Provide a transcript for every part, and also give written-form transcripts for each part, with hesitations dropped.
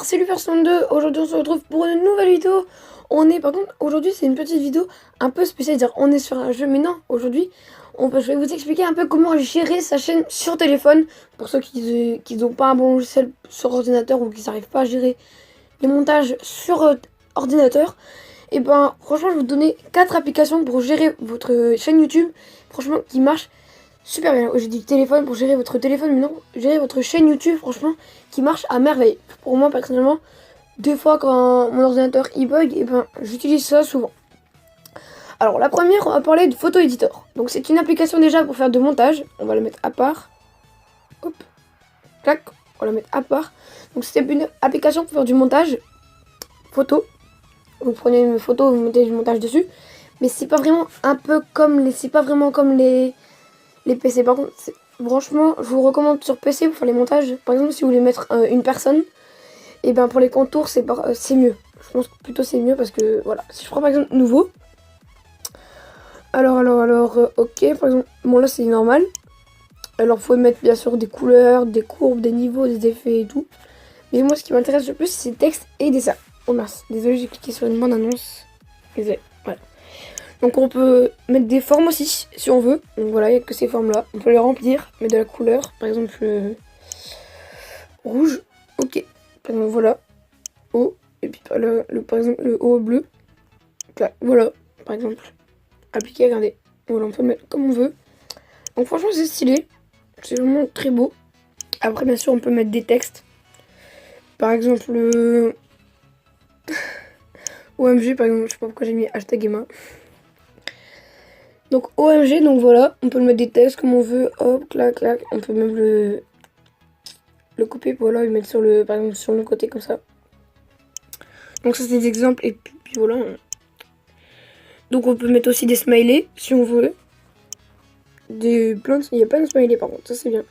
Alors salut personne 2, aujourd'hui on se retrouve pour une nouvelle vidéo. Par contre aujourd'hui c'est une petite vidéo un peu spéciale, dire on est sur un jeu, mais non, aujourd'hui je vais vous expliquer un peu comment gérer sa chaîne sur téléphone. Pour ceux qui n'ont pas un bon logiciel sur ordinateur ou qui n'arrivent pas à gérer les montages sur ordinateur. Et ben franchement je vais vous donner 4 applications pour gérer votre chaîne YouTube, franchement qui marchent super bien. J'ai dit téléphone pour gérer votre téléphone, mais non, gérer votre chaîne YouTube, franchement, qui marche à merveille. Pour moi, personnellement, des fois quand mon ordinateur il bug, et ben j'utilise ça souvent. Alors la première, on va parler de Photo Editor. Donc c'est une application déjà pour faire de montage. On va la mettre à part. Hop, clac, on va la mettre à part. Donc c'est une application pour faire du montage photo. Vous prenez une photo, vous mettez du montage dessus. Mais c'est pas vraiment un peu comme les, c'est pas vraiment comme les PC. Par contre, franchement, je vous recommande sur PC pour faire les montages. Par exemple, si vous voulez mettre une personne, et ben pour les contours, c'est mieux. Je pense que plutôt c'est mieux parce que voilà. Si je prends par exemple nouveau, ok, par exemple, bon là c'est normal. Alors, faut mettre bien sûr des couleurs, des courbes, des niveaux, des effets et tout. Mais moi, ce qui m'intéresse le plus, c'est texte et dessin. Oh mince, désolé, j'ai cliqué sur une bande annonce. Désolé, voilà. Donc on peut mettre des formes aussi, si on veut. Donc voilà, il n'y a que ces formes-là. On peut les remplir, mettre de la couleur. Par exemple, rouge. Ok. Par exemple, voilà. O. Et puis par exemple, le O bleu. Là, voilà, par exemple. Appliquer, regardez. Voilà, on peut mettre comme on veut. Donc franchement, c'est stylé. C'est vraiment très beau. Après, bien sûr, on peut mettre des textes. Par exemple, OMG, par exemple. Je sais pas pourquoi j'ai mis hashtag Emma. Donc OMG, donc voilà, on peut le mettre des textes comme on veut, hop, clac, clac, on peut même le couper, voilà, et mettre sur par exemple sur le côté comme ça. Donc ça c'est des exemples, et puis voilà. Donc on peut mettre aussi des smileys, si on veut. Il n'y a pas de smileys par contre, ça c'est bien.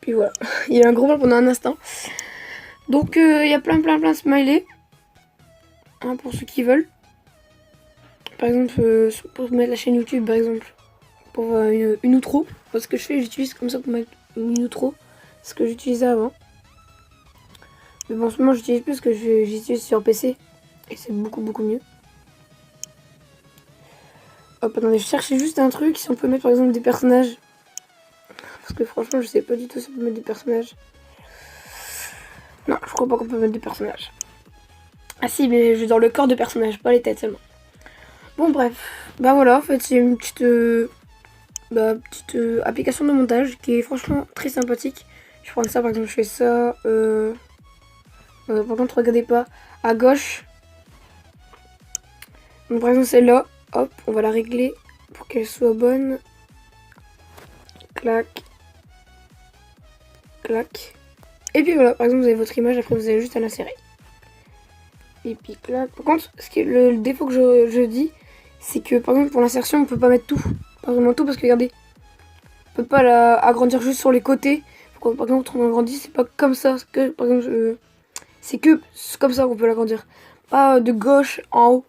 Puis voilà, il y a un gros blanc pendant un instant. Donc il y a plein de smileys, hein, pour ceux qui veulent. Par exemple, pour mettre la chaîne YouTube, par exemple, pour une outro. Ce que je fais, j'utilise comme ça pour mettre une outro. C'est ce que j'utilisais avant. Mais bon, en ce moment, j'utilise plus parce que j'utilise sur PC. Et c'est beaucoup mieux. Hop, attendez, je cherchais juste un truc. Si on peut mettre par exemple des personnages. Parce que franchement, je sais pas du tout si on peut mettre des personnages. Non, je crois pas qu'on peut mettre des personnages. Ah si, mais je veux dans le corps de personnages, pas les têtes seulement. Bon, bref. Bah voilà, en fait, c'est une petite application de montage qui est franchement très sympathique. Je prends ça, par exemple, je fais ça. Par contre, regardez pas à gauche. Donc, par exemple, celle-là, hop, on va la régler pour qu'elle soit bonne. Clac. Clac. Et puis voilà, par exemple, vous avez votre image, après vous avez juste à l'insérer. Et puis clac. Par contre, le défaut que je dis, c'est que par exemple, pour l'insertion, on peut pas mettre tout. Pas vraiment tout, parce que regardez, on peut pas agrandir juste sur les côtés. Par exemple, quand on agrandit, c'est pas comme ça. Par exemple, c'est que comme ça qu'on peut l'agrandir. Pas de gauche en haut.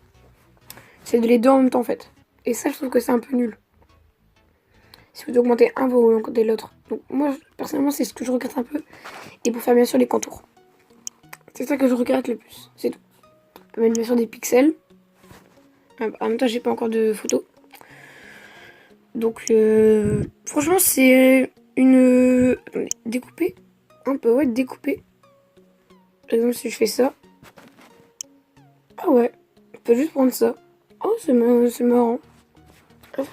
C'est de les deux en même temps en fait. Et ça, je trouve que c'est un peu nul. Si vous augmentez un, vous augmentez l'autre. Donc moi, personnellement, c'est ce que je regrette un peu. Et pour faire bien sûr les contours. C'est ça que je regrette le plus. C'est tout. On peut mettre bien sûr des pixels. En même temps, j'ai pas encore de photos. Donc franchement, c'est une... Attendez, découpée. Un peu, ouais, découpée. Par exemple, si je fais ça. Ah ouais, on peut juste prendre ça. Oh, c'est marrant.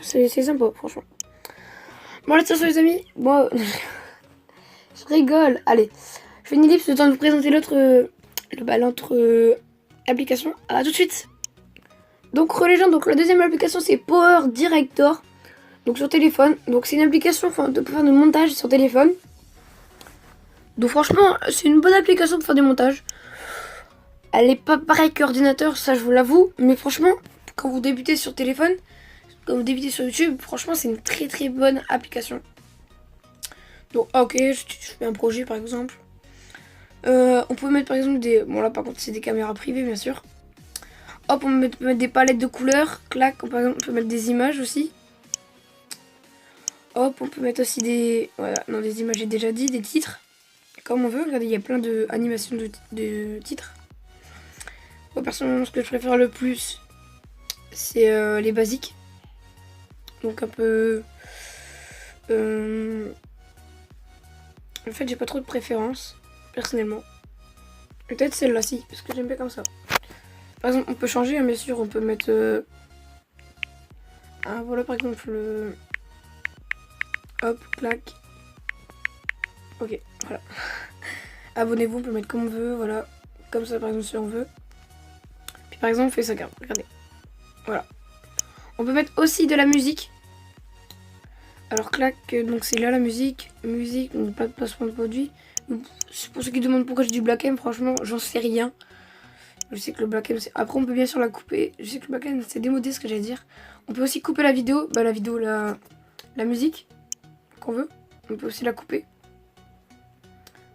C'est sympa, franchement. Bon, là, sur les amis. Bon, je rigole. Allez, je fais une ellipse le temps de vous présenter l'autre application. À tout de suite. Donc, les gens, donc la deuxième application, c'est Power Director. Donc, sur téléphone. Donc, c'est une application pour faire du montage sur téléphone. Donc, franchement, c'est une bonne application pour faire du montage. Elle est pas pareille qu'ordinateur, ça je vous l'avoue. Mais franchement, quand vous débutez sur téléphone, quand vous débutez sur YouTube, franchement, c'est une très bonne application. Donc, ok, je fais un projet par exemple. On peut mettre par exemple des... Bon là par contre c'est des caméras privées bien sûr. Hop, on peut mettre des palettes de couleurs. Clac, par exemple on peut mettre des images aussi. Hop, on peut mettre aussi des... Voilà, non des images j'ai déjà dit, des titres. comme on veut. Regardez, il y a plein d'animations de titres. Moi, personnellement, ce que je préfère le plus, c'est les basiques. Donc un peu... En fait, j'ai pas trop de préférence, personnellement. Peut-être celle-là, si, parce que j'aime bien comme ça. Par exemple, on peut changer, hein, bien sûr, on peut mettre... voilà, par exemple, hop, clac. Ok, voilà. Abonnez-vous, on peut mettre comme on veut, voilà. Comme ça, par exemple, si on veut. Puis par exemple, on fait ça, regardez. Voilà. On peut mettre aussi de la musique. Alors clac, donc c'est là la musique. Musique, donc pas de placement de produit. Pour ceux qui demandent pourquoi j'ai du Black M, franchement, j'en sais rien. Je sais que le Black M, c'est... Après, on peut bien sûr la couper. Je sais que le Black M, c'est démodé, ce que j'allais dire. On peut aussi couper la vidéo. Bah, la musique qu'on veut. On peut aussi la couper.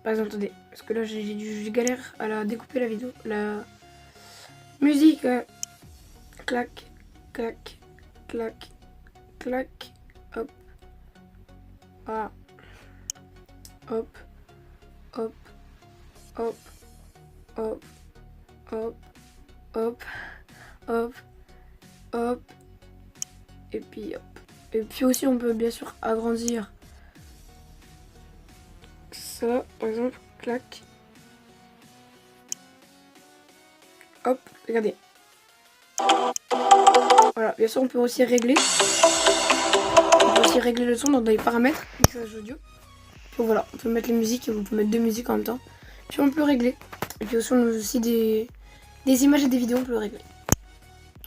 Par exemple, attendez. Parce que là, j'ai galère à la découper la vidéo. La musique. Clac, clac, clac, clac. Hop. Voilà. Hop. Hop. Hop. Hop. Hop. Hop. Hop. Hop. Et puis hop. Et puis aussi on peut bien sûr agrandir ça, par exemple, clac. Hop, regardez. Voilà, bien sûr on peut aussi régler. On peut aussi régler le son dans les paramètres, mixage audio. Puis voilà, on peut mettre les musiques, on peut mettre deux musiques en même temps. Puis on peut régler. Et puis aussi on a aussi des images et des vidéos, on peut le régler.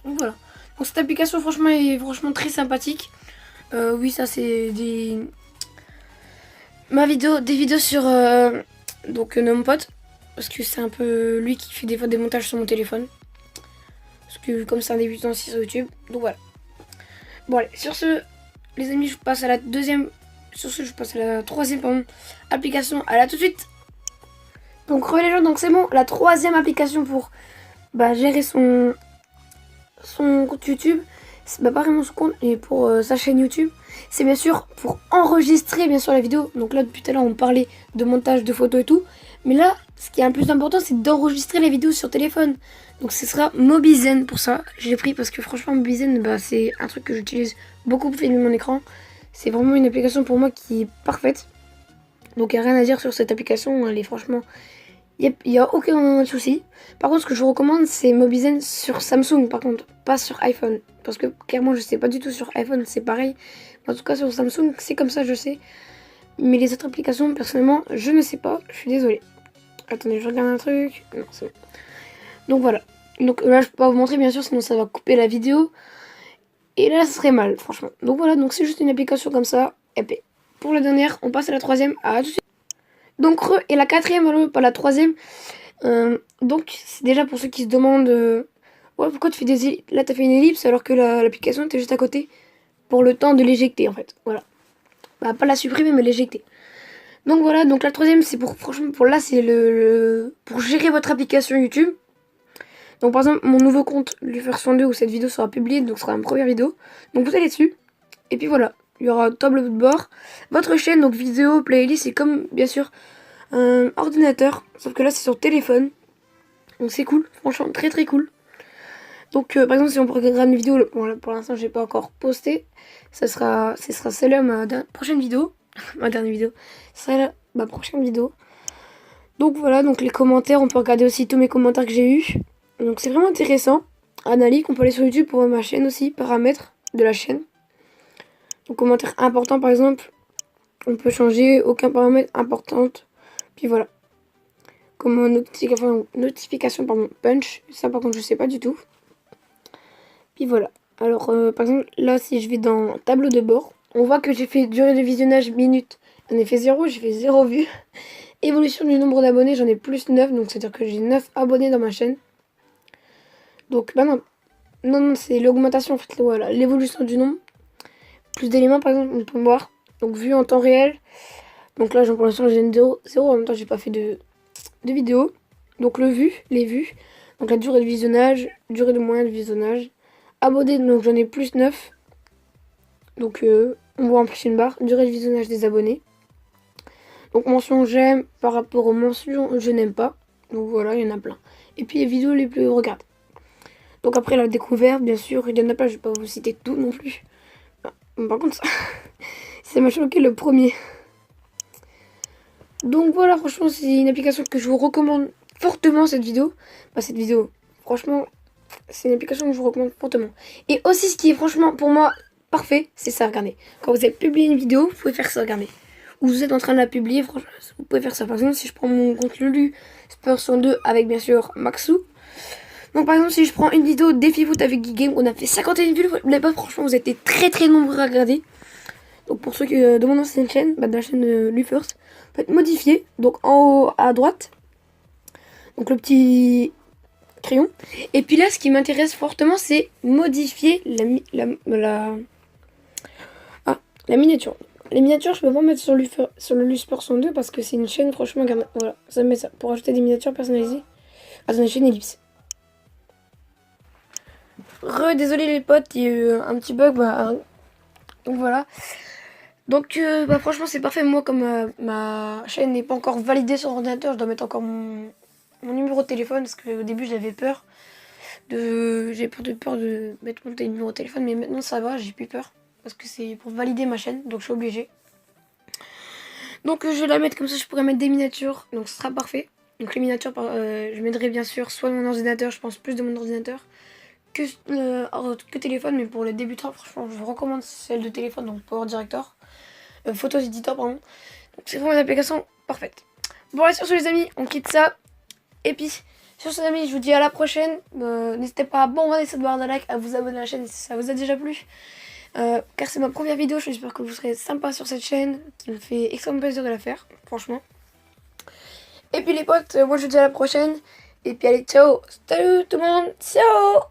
Donc voilà. Donc cette application franchement est très sympathique. Oui, ça c'est des vidéos sur mon pote, parce que c'est un peu lui qui fait des fois des montages sur mon téléphone. Parce que comme c'est un débutant aussi sur YouTube, donc voilà. Bon allez, sur ce, les amis, je passe à la deuxième. Sur ce, je passe à la troisième application. À là tout de suite. Donc les gens, donc c'est bon, la troisième application pour gérer son compte YouTube. C'est pas vraiment son compte, et pour sa chaîne YouTube, c'est bien sûr pour enregistrer bien sûr la vidéo. Donc là depuis tout à l'heure on parlait de montage de photos et tout, mais là ce qui est le plus important c'est d'enregistrer les vidéos sur téléphone. Donc ce sera Mobizen. Pour ça j'ai pris, parce que franchement Mobizen, c'est un truc que j'utilise beaucoup pour filmer mon écran. C'est vraiment une application pour moi qui est parfaite. Donc il n'y a rien à dire sur cette application, elle est franchement... Il n'y a aucun souci. Par contre, ce que je vous recommande, c'est Mobizen sur Samsung, par contre, pas sur iPhone. Parce que clairement, je sais pas du tout sur iPhone, c'est pareil. En tout cas, sur Samsung, c'est comme ça, je sais. Mais les autres applications, personnellement, je ne sais pas. Je suis désolée. Attendez, je regarde un truc. Non, c'est bon. Donc voilà. Donc là, je peux pas vous montrer, bien sûr, sinon ça va couper la vidéo. Et là, ça serait mal, franchement. Donc voilà, donc c'est juste une application comme ça. Et puis, pour la dernière, on passe à la troisième. À tout de suite. Donc et la quatrième, pas la troisième. Donc c'est déjà pour ceux qui se demandent ouais, pourquoi tu fais des là t'as fait une ellipse alors que l'application était juste à côté, pour le temps de l'éjecter en fait. Voilà. Pas la supprimer mais l'éjecter. Donc voilà, donc la troisième c'est pour, franchement, pour là c'est pour gérer votre application YouTube. Donc par exemple mon nouveau compte Lufer 2 où cette vidéo sera publiée, donc ce sera ma première vidéo. Donc vous allez dessus et puis voilà. Il y aura tableau de bord, votre chaîne, donc vidéo, playlist, et comme bien sûr un ordinateur, sauf que là c'est sur téléphone. Donc c'est cool, franchement très très cool. Donc par exemple si on programme une vidéo, bon là, pour l'instant j'ai pas encore posté, ce sera celle-là ma prochaine vidéo, ma dernière vidéo, ce sera ma prochaine vidéo. Donc voilà, donc les commentaires, on peut regarder aussi tous mes commentaires que j'ai eu. Donc c'est vraiment intéressant. Analyse, on peut aller sur YouTube pour voir ma chaîne aussi, paramètres de la chaîne. Donc commentaire important par exemple, on peut changer aucun paramètre important. Puis voilà. Comme notification punch, ça par contre je sais pas du tout. Puis voilà. Alors par exemple là si je vais dans tableau de bord, on voit que j'ai fait durée de visionnage minute. J'en ai fait 0, j'ai fait 0 vues. Évolution du nombre d'abonnés, j'en ai plus 9, donc c'est à dire que j'ai 9 abonnés dans ma chaîne. Donc non, c'est l'augmentation en fait, voilà, l'évolution du nombre. Plus d'éléments par exemple, on peut voir. Donc vue en temps réel. Donc là pour l'instant j'ai 0, en même temps j'ai pas fait de vidéo. Donc les vues. Donc la durée de visionnage, durée de moyen de visionnage. Abonnés, donc j'en ai plus 9. Donc on voit en plus une barre. Durée de visionnage des abonnés. Donc mention j'aime par rapport aux mentions je n'aime pas. Donc voilà, il y en a plein. Et puis les vidéos les plus regardées. Donc après la découverte, bien sûr, il y en a plein, je vais pas vous citer tout non plus. Par contre, ça m'a choqué le premier. Donc voilà, franchement, c'est une application que je vous recommande fortement, cette vidéo. Cette vidéo, franchement, c'est une application que je vous recommande fortement. Et aussi, ce qui est franchement, pour moi, parfait, c'est ça, regardez. Quand vous avez publié une vidéo, vous pouvez faire ça, regardez. Ou vous êtes en train de la publier, franchement, vous pouvez faire ça. Par exemple, si je prends mon compte Lulu, Spurson 2 avec, bien sûr, Maxou. Donc par exemple, si je prends une vidéo défi foot avec Geekgame, on a fait 51 vues, les potes, franchement, vous êtes très nombreux à regarder. Donc pour ceux qui de mon ancienne chaîne, de la chaîne Lufirst, faites modifier. Donc en haut à droite, donc le petit crayon. Et puis là, ce qui m'intéresse fortement, c'est modifier la miniature. Les miniatures, je peux pas mettre sur le Lufirst 2 parce que c'est une chaîne, franchement, regarde, voilà, ça met ça pour ajouter des miniatures personnalisées à une chaîne Ellipse. Désolé les potes, il y a eu un petit bug, donc voilà. Donc franchement c'est parfait, moi comme ma chaîne n'est pas encore validée sur ordinateur, je dois mettre encore mon numéro de téléphone parce qu'au début j'avais peur j'ai peur de mettre mon numéro de téléphone, mais maintenant ça va, j'ai plus peur parce que c'est pour valider ma chaîne, donc je suis obligée. Donc je vais la mettre comme ça, je pourrais mettre des miniatures, donc ce sera parfait. Donc les miniatures, je mettrai bien sûr soit de mon ordinateur, je pense plus de mon ordinateur que téléphone, mais pour les débutants, franchement, je vous recommande celle de téléphone, donc Power Director, Photos Editor, pardon. Donc c'est vraiment une application parfaite. Bon, allez, sur ce, les amis, on quitte ça. Et puis, sur ce, les amis, je vous dis à la prochaine. N'hésitez pas à bombarder cette barre de like, à vous abonner à la chaîne si ça vous a déjà plu. Car c'est ma première vidéo, j'espère que vous serez sympa sur cette chaîne, qui me fait extrêmement plaisir de la faire, franchement. Et puis les potes, moi je vous dis à la prochaine. Et puis allez, ciao. Salut tout le monde, ciao.